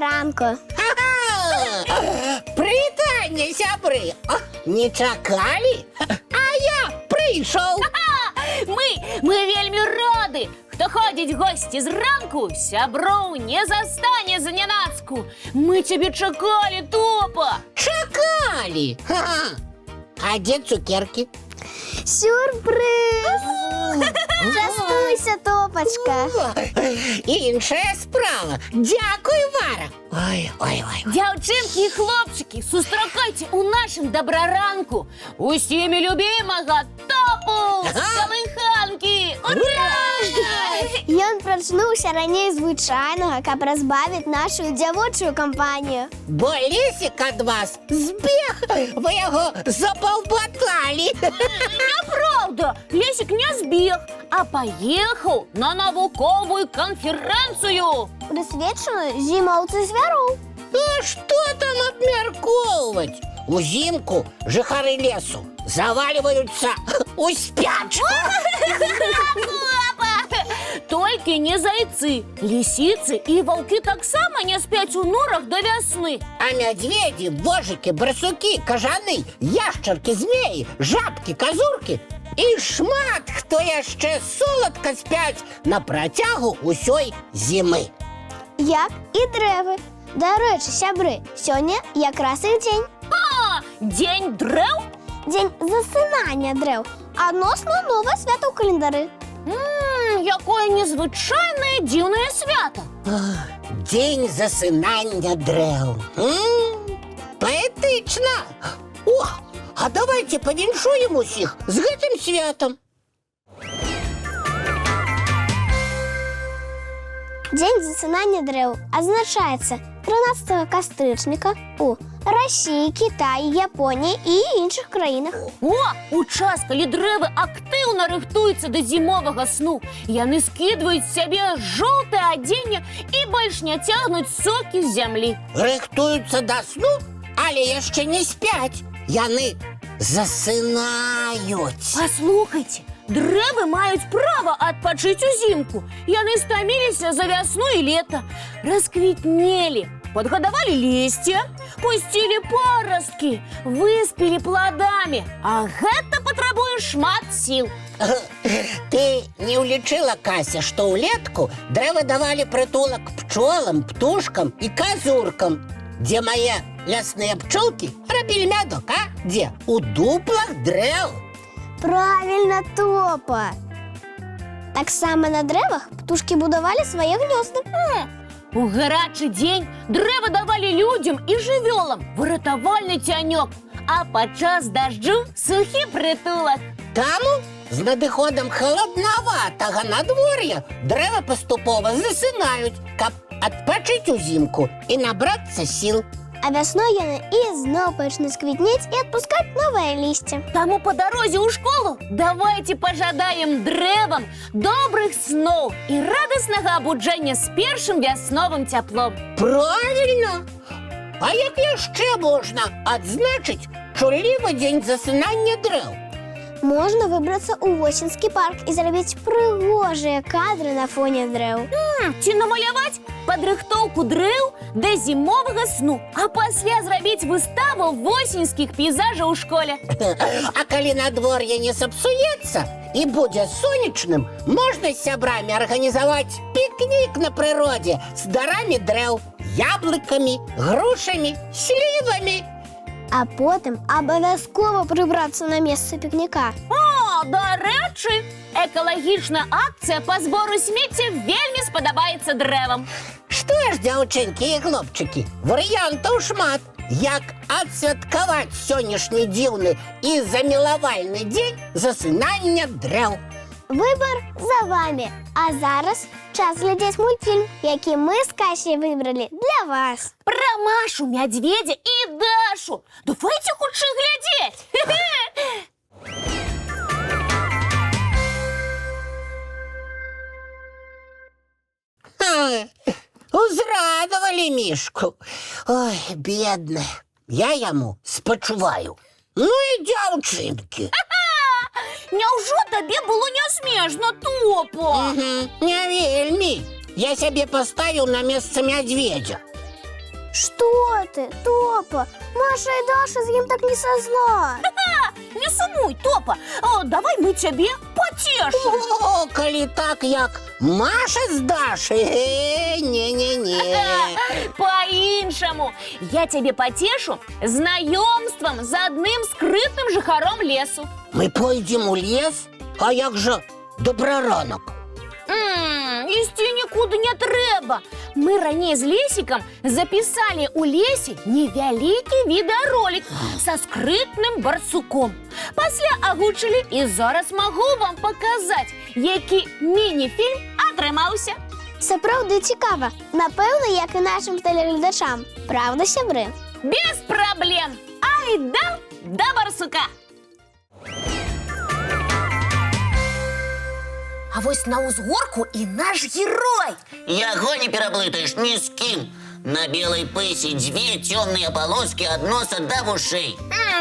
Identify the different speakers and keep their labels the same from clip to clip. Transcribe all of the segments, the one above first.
Speaker 1: ранку.
Speaker 2: Привітання, сябри! Не чакали? А я прийшов!
Speaker 3: Ми вельмі раді! Хто ходить в гості зранку, сябру не застане зненацку. Ми тебе чекали, Топа!
Speaker 2: Чакали! Ха-ха. А де цукерки?
Speaker 1: Сюрприз! Частуйся, Топочка.
Speaker 2: Інша справа. Дякую, Вара. Ой.
Speaker 3: Дівчинки і хлопчики, зустрічайте у нашому доброранку усіми любимого Топу з Колиханки! Ура!
Speaker 1: Ён прачнуўся раней звычайнага, каб разбавіць нашу дзявочую кампанію.
Speaker 2: Бо Лесик ад вас збег, ви його забалбатали.
Speaker 3: Правда, Лесик не збіг, а поїхав на наукову конференцію.
Speaker 1: Присвечену зімовці звяроў.
Speaker 2: А что там обмерковывать? Узимку жихары лесу заваливаются у спячку.
Speaker 3: Толькі не зайцы, лисицы і ваўкі таксама не спяць у норах до вясны.
Speaker 2: А медведи, божики, барсуки, кажаны, яшчарки, змеи, жабки, казурки і шмат хто яшчэ соладка спяць на працягу усёй зімы.
Speaker 1: Як і дрэвы. Дарэчы, сябры, сёння якраз іх дзень.
Speaker 3: Дзень дрэў?
Speaker 1: Дзень засынання дрэў. Адносна новае свята ў календары.
Speaker 3: Якое незвычайнае дзіўнае свята.
Speaker 2: Дзень засынання дрэў. Паэтычна. О, а давайте павіншуем усіх з гэтым святам.
Speaker 1: Дзень засынання дрэў адзначаецца 13 кастрычніка у Расіі, Кітаі, Японіі і іншых краінах.
Speaker 3: О, у час, калі дрэвы актыўна рыхтуюцца да зімовага сну, яны скідваюць з сябе жоўтае адзенне і больш не цягнуць сокі з зямлі.
Speaker 2: Рыхтуюцца да сну, але яшчэ не спяць. Яны засынаюць.
Speaker 3: Паслухайце, дрэвы маюць права адпачыць узімку. Яны стаміліся за вясну і лета, расквітнелі, подгадавалі лісце, пусцілі парасткі, выспелі пладамі. А гэта патрабуе шмат сіл.
Speaker 2: Ты не улічыла, Кася, што ўлетку дрэвы давалі прытулак пчолам, птушкам і казуркам. Дзе мае лясныя пчолкі рабілі мядок, а? Дзе? У дуплах дрэў.
Speaker 1: Правільна, Топа. Таксама на дрэвах птушкі будавалі свае гнёзды.
Speaker 3: У гарачы дзень дрэвы давалі людзям і жывёлам выратавальны цянёк, а падчас дажджу сухі прытулак.
Speaker 2: Таму з надыходам халаднаватага надвор'я дрэвы паступова засынаюць, каб адпачыць узімку і набрацца сіл.
Speaker 1: А вясной яны ізноў пачнуць квітнець і адпускаць новае лісце.
Speaker 3: Таму па дарозе ў школу давайте пажадаем дрэвам добрых сноў і радаснага абуджэння з першым вясновым цяплом.
Speaker 2: Правильно! А як яшчэ можна адзначыць чуллівы дзень засынання дрэў?
Speaker 1: Можна выбрацца ў восеньскі парк і зрабіць прыгожыя кадры на фоне дрэў.
Speaker 3: Ці намаляваць падрыхтоўку дрэў да зімовага сну, а пасля зрабіць выставу восеньскіх пейзажаў у школе.
Speaker 2: А калі надвор'е не сапсуецца і будзе сонечным, можна з сябрамі арганізаваць пікнік на прыродзе з дарамі дрэў, яблыкамі, грушамі, слівамі.
Speaker 1: А потым абавязкова прыбрацца на месца пікніка.
Speaker 3: О, дарэчы, экалагічная акцыя па збору смецця вельмі спадабаецца дрэвам.
Speaker 2: Што ж, дзяўчынкі і хлопчыкі, варыянтаў шмат. Як адсвяткаваць сённяшні дзіўны і замілавальны дзень засынання дрэў.
Speaker 1: Выбар за вами. А зараз час глядзець мультфільм, які мы з Касей выбралі для вас.
Speaker 3: Пра Машу, мядзведзя і Дашу. Давайте хутчэй глядзець.
Speaker 2: Узрадавалі мішку. Ой, бедны. Я яму спачуваю. Ну і дзяўчынкі.
Speaker 3: Няўжо табе было нясмешна, Топа?
Speaker 2: Не вельмі. Я сябе паставіў на месца мядзведзя.
Speaker 1: Что ты, Топа? Маша и Даша з ім так не со зла.
Speaker 3: Не сумуй, Топа. Давай мы тебе потешим.
Speaker 2: О, коли так, як Маша з Дашей, не-не-не.
Speaker 3: По-іншому. Я тебе потешу знайомством з одним скритним жихаром лесу.
Speaker 2: Ми пойдем у лес, а як же добраранок?
Speaker 3: Ісці нікуди не треба. Ми раней з Лесіком записали у лесі невялікі відеоролик со скритним барсуком. Пасля агучили і зараз могу вам показати, який міні-фільм атрымаўся.
Speaker 1: Сапраўды цікава. Напевно, як і нашим телеглядачам. Правда, сябри?
Speaker 3: Без проблем. Айда до барсука. А вось на узгорку і наш герой.
Speaker 4: Яго не пераблытаеш ні з кім. На белой пысе две темные полоски от носа до ушей.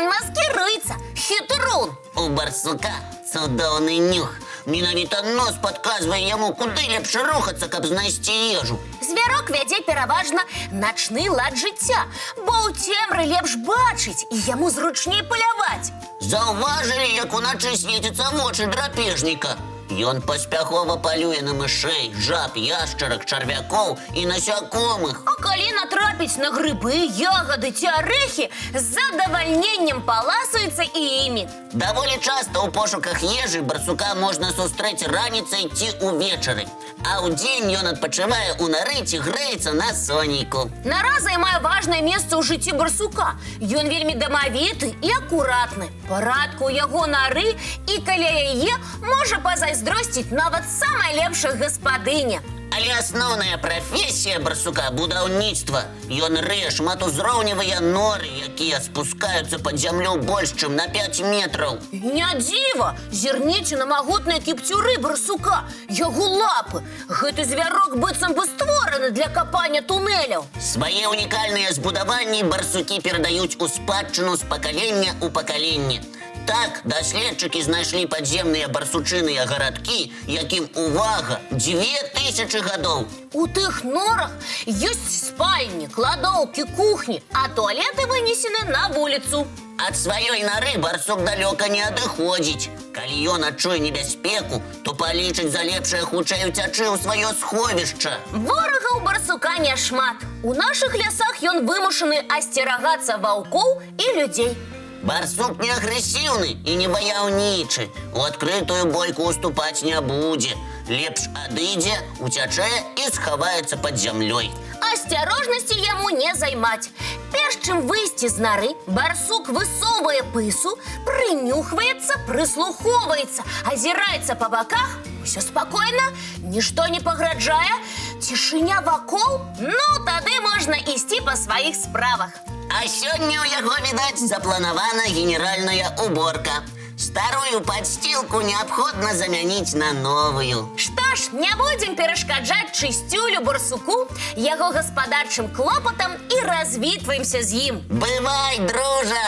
Speaker 3: Маскируется, хитрун.
Speaker 4: У барсука цудоўны нюх. Менавіта нос падказвае яму, куды лепш рухацца, каб знайсці ежу.
Speaker 3: Звярок вядзе пераважна начны лад жыцця, бо ў цемры лепш бачыць і яму зручней паляваць.
Speaker 4: Заўважылі, як уначы свеціцца вочы драпежніка. Ён паспяхова палюе на мышэй, жаб, яшчарак, чарвякоў і насякомых.
Speaker 3: А калі натрапіць на грыбы, ягады ці арэхі, з задавальненнем паласуецца і імі.
Speaker 4: Даволі часта ў пошуках ежы барсука можна сустрэць раніцай ці ўвечары. А ўдзень ён адпачывае ў нары ці грэецца на сонейку.
Speaker 3: Нара займае важнае месца ў жыцці барсука. Ён вельмі дамавіты і акуратны. Парадку яго нары і каля яе можа пазайздросціць нават самая лепшая гаспадыня.
Speaker 4: Але асноўная прафесія барсука – будаўніцтва. Ён рые шматузроўневыя норы, якія спускаюцца пад зямлю больш, чым на 5 метраў.
Speaker 3: Не дзіва! Зірніце на магутныя кіпцюры барсука, яго лапы. Гэты звярок быццам бы створаны для капання тунэляў.
Speaker 4: Свае унікальныя збудаванні барсукі перадаюць у спадчыну з пакалення ў пакаленне. Так, даследчыкі знайшлі падземныя барсучыныя гарадкі, якім, увага, 2000 гадоў.
Speaker 3: У тых норах ёсць спальні, кладоўкі, кухні, а туалеты вынесены на вуліцу.
Speaker 4: Ад сваёй нары барсук далёка не адыходзіць. Калі ён адчуе небяспеку, то палічыць за лепшае хутчэй уцячы ў сваё сховішча.
Speaker 3: Ворагаў барсука няшмат. У нашых лясах ён вымушаны асцерагацца ваўкоў і людзей.
Speaker 4: Барсук не агрэсіўны і не ваяўнічы. У адкрытую бойку уступаць не будзе. Лепш адыдзе, уцячэ і схаваецца пад зямлёй.
Speaker 3: Асцярожнасці яму не займаць. Перш чым выйсці з нары, барсук высоўвае пысу, прынюхваецца, прыслухоўваецца, азіраецца па баках. Усё спакойна, нішто не пагражае, цішыня вакол, ну тады можна ісці па сваіх справах.
Speaker 4: А сёння ў яго, відаць, запланавана генеральная уборка. Старую падсцілку неабходна замяніць на новую.
Speaker 3: Што ж, не будзем перашкаджаць чысцюлю барсуку, яго гаспадарчым клопатам і развітваемся з ім.
Speaker 4: Бывай, дружа!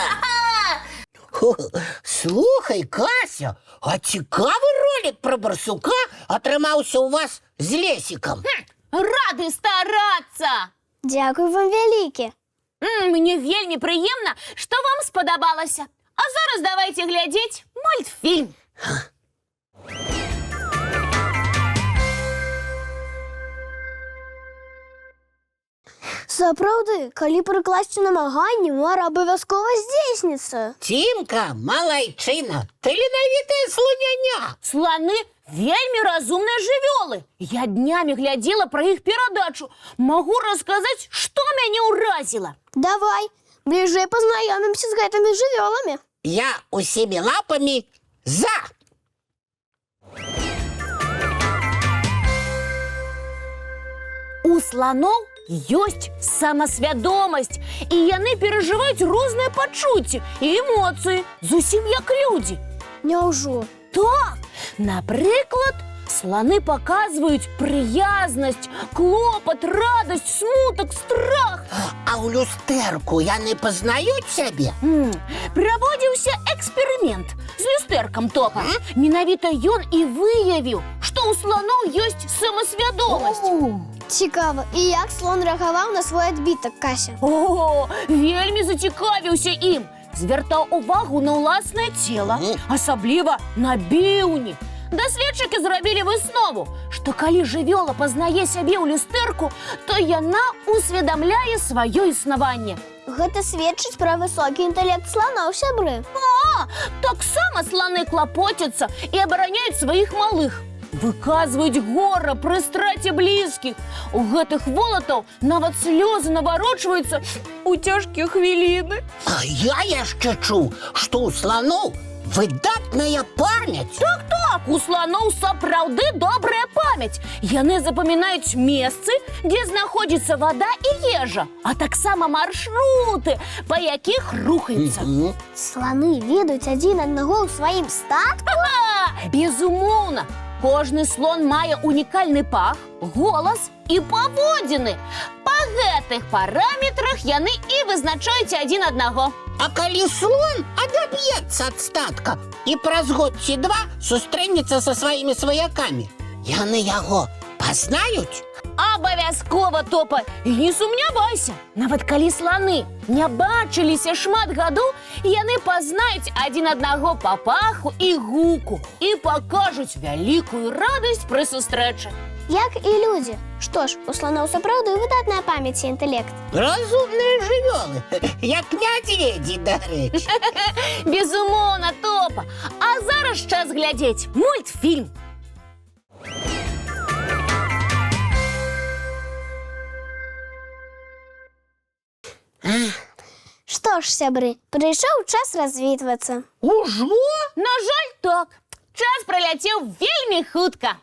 Speaker 2: Слухай, Кася, а цікавы ролик про барсука атрымаўся ў вас з Лесікам.
Speaker 3: Рады старацца!
Speaker 1: Дякую вам вялікі.
Speaker 3: Мне вельмі прыемна, што вам спадабалася. А зараз давайте глядзець мультфільм.
Speaker 1: Сапраўды, калі прыкласці намаганні, мара абавязкова здзейсніцца.
Speaker 2: Тімка, малайчына, таленавітая слоняня.
Speaker 3: Сланы вельмі разумныя жывёлы. Я днямі глядзела пра іх перадачу. Магу расказаць, што мяне ўразіла.
Speaker 1: Давай, бліжэй пазнаёмімся з гэтымі жывёламі.
Speaker 2: Я усімі лапамі за.
Speaker 3: У сланоў ёсць самасвядомасць, і яны перажываюць розныя пачуцці і эмоцыі, зусім як людзі.
Speaker 1: Няўжо?
Speaker 3: Так, напрыклад, сланы паказваюць прыязнасць, клопат, радасць, смутак, страх.
Speaker 2: А ў люстэрку яны пазнаюць сябе?
Speaker 3: Праводзіўся эксперымент з люстэркам Топа. Менавіта ён і выявіў, што ў сланоў ёсць самасвядомасць.
Speaker 1: Цікаво, і як слон реагував на свій відбиток, Кася?
Speaker 3: О, вельмі зацікавився ім. Звертав увагу на власне тіло, особливо на біўні. Даследчыкі зрабілі выснову, што калі жывёла пазнае сябе ў люстэрку, то яна усведамляе сваё існаванне.
Speaker 1: Гэта сведчыць пра высокі інтэлект слоноў, сябры.
Speaker 3: Таксама сланы клапоцяцца і абараняюць сваіх малых. Выказваюць гора пры страце блізкіх. У гэтых волатаў нават слёзы наварочваюцца ў цяжкія хвіліны.
Speaker 2: А я яшчэ чуў, што ў слоноў выдатная памяць.
Speaker 3: Так, у слоноў сапраўды добрая памяць. Яны запамінаюць месцы, дзе знаходзіцца вада і ежа, а таксама маршруты, па якіх рухаюцца.
Speaker 1: Сланы ведаюць адзін аднаго ў сваім статку?
Speaker 3: Безумоўна! Кожны слон мае унікальны пах, голас і паводзіны. Па гэтых параметрах яны і вызначаюць адзін аднаго.
Speaker 2: А калі слон адаб'ецца ад статка і праз год ці два сустрэнецца са сваімі сваякамі, яны яго пазнаюць?
Speaker 3: Абавязкова, Топа, і не сумнявайся. Нават калі сланы не бачыліся шмат гадоў, яны пазнаюць адзін аднаго па паху і гуку і пакажуць вялікую радасць пры сустрэчы.
Speaker 1: Як і людзі. Што ж, у слоноў сапраўды выдатная памяць і інтэлект.
Speaker 2: Разумныя жывёлы, як мядзведзі, дарэчы.
Speaker 3: Безумоўна, Топа. А зараз час глядзець мультфільм.
Speaker 1: Што ж, сябры, прыйшоў час развітвацца.
Speaker 2: Ужо?
Speaker 3: На жаль, так. Час праляцеў вельмі хутка.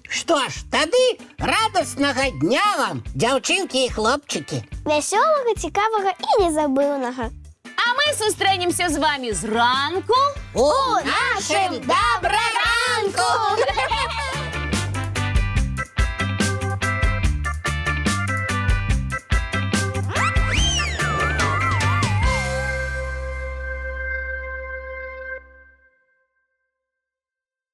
Speaker 2: Што ж, тады радаснага дня вам, дзяўчынкі і хлопчыкі.
Speaker 1: Вясёлага, цікавага і незабыўнага.
Speaker 3: А мы сустрэнемся з вамі зранку
Speaker 2: У нашым добраранку!